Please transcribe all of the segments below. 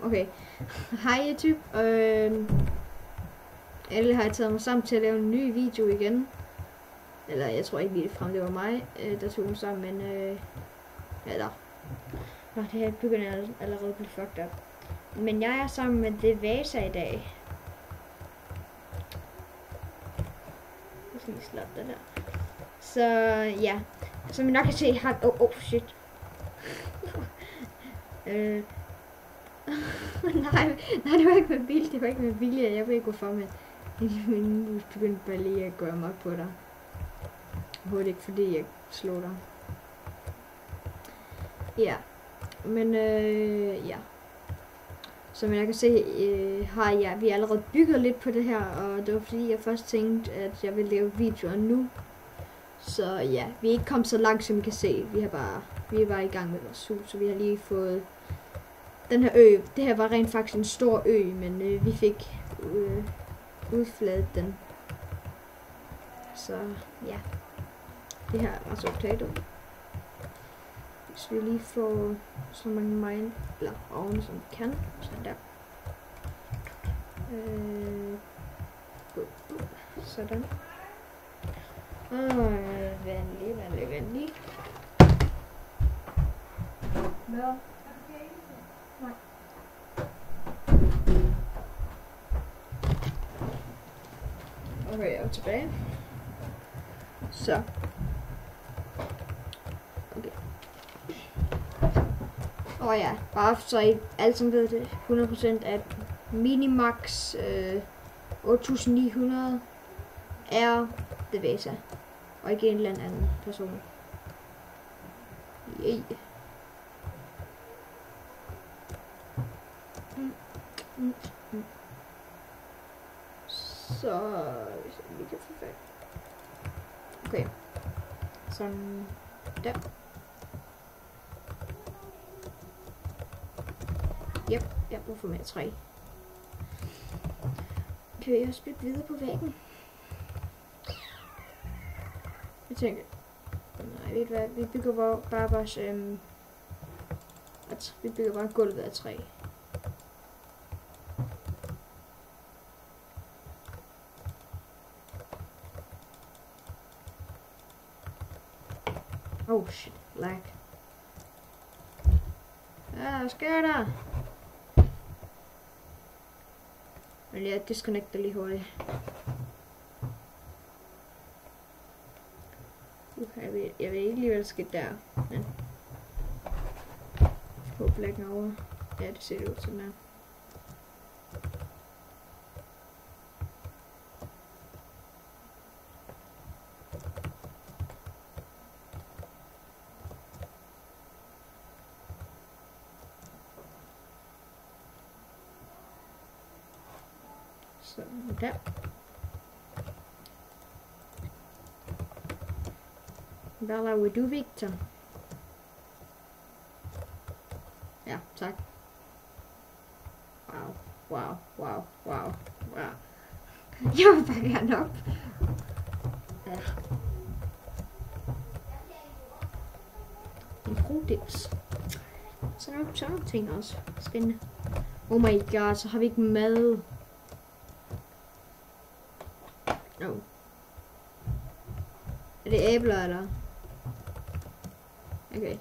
Okay. Hej YouTube. Endelig har jeg taget mig sammen til at lave en ny video igen. Eller jeg tror ikke lige frem, det var mig, der tog den sammen, men eller. Nå, det her begynder allerede at blive fucked up. Men jeg er sammen med Devasa i dag. Jeg skal lige slappe det der. Så ja, som I nok kan se, har shit. nej, det var ikke med vilje, det var ikke med vilje. Jeg ved ikke hvorfor, men nu begyndte bare lige at gøre mig på dig. Jeg håber ikke fordi jeg slår dig. Ja, men ja. Som jeg kan se, har vi allerede bygget lidt på det her, og det var fordi jeg først tænkte, at jeg ville lave videoer nu. Så ja, vi er ikke kommet så langt, som I kan se. Vi er bare i gang med vores hus, så vi har lige fået den her ø. Det her var rent faktisk en stor ø, men vi fik udfladet den. Så ja, det her er så potato. Hvis vi lige får så mange mine eller ovne som vi kan, sådan der. Sådan. Venlig. Nå. Nej. Okay, jeg er tilbage. Så. Okay. Ja, bare så I alle sammen ved det 100%, at minimax 8900 er Devasa, og ikke en eller anden person. Yeah. Så hvis vi kan få fat. Okay. Sådan der. Yep, jeg bruger for mere træ. Kan vi også bygge videre på væggen? Jeg tænker, nej, ved du hvad, vi bygger bare vores, vi bygger bare gulvet af træ. Oh shit, lag. Ja, hvad sker der? Men jeg disconnecter lige hurtigt. Jeg ved ikke lige, hvad der skete der. Men på black over. Ja, det ser det ud som der. Sådan der. Hvad laver du, Victor? Ja, tak. Wow. Jeg vil bare gerne op. Ja. En krodips. Sådan nogle ting også. Spændende. Oh my god, så har vi ikke mad. No. Er det æbler, eller? Okay.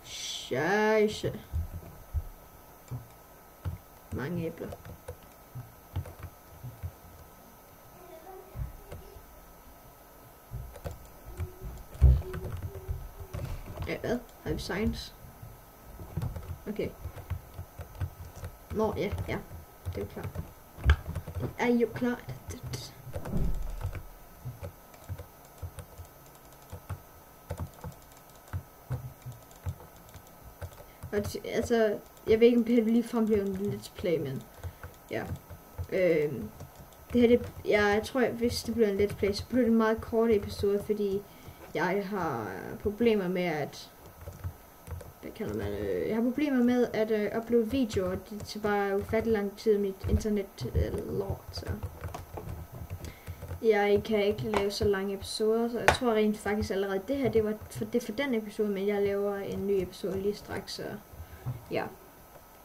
Scheisse. Mange æbler. Ja, hvad? Har vi science? Okay. Nå, ja. Det er jo klart. Er jo klart. Altså, jeg ved ikke om det her lige frem bliver en let's play, men ja. Det her, jeg tror, hvis det bliver en let's play, så bliver det en meget kort episode, fordi jeg har problemer med at, jeg har problemer med at uploade videoer, det tager bare ufattelig lang tid, mit internet lort, så jeg kan ikke lave så lange episoder, så jeg tror rent faktisk allerede det her, det var for den episode, men jeg laver en ny episode lige straks, så ja.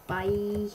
Bye.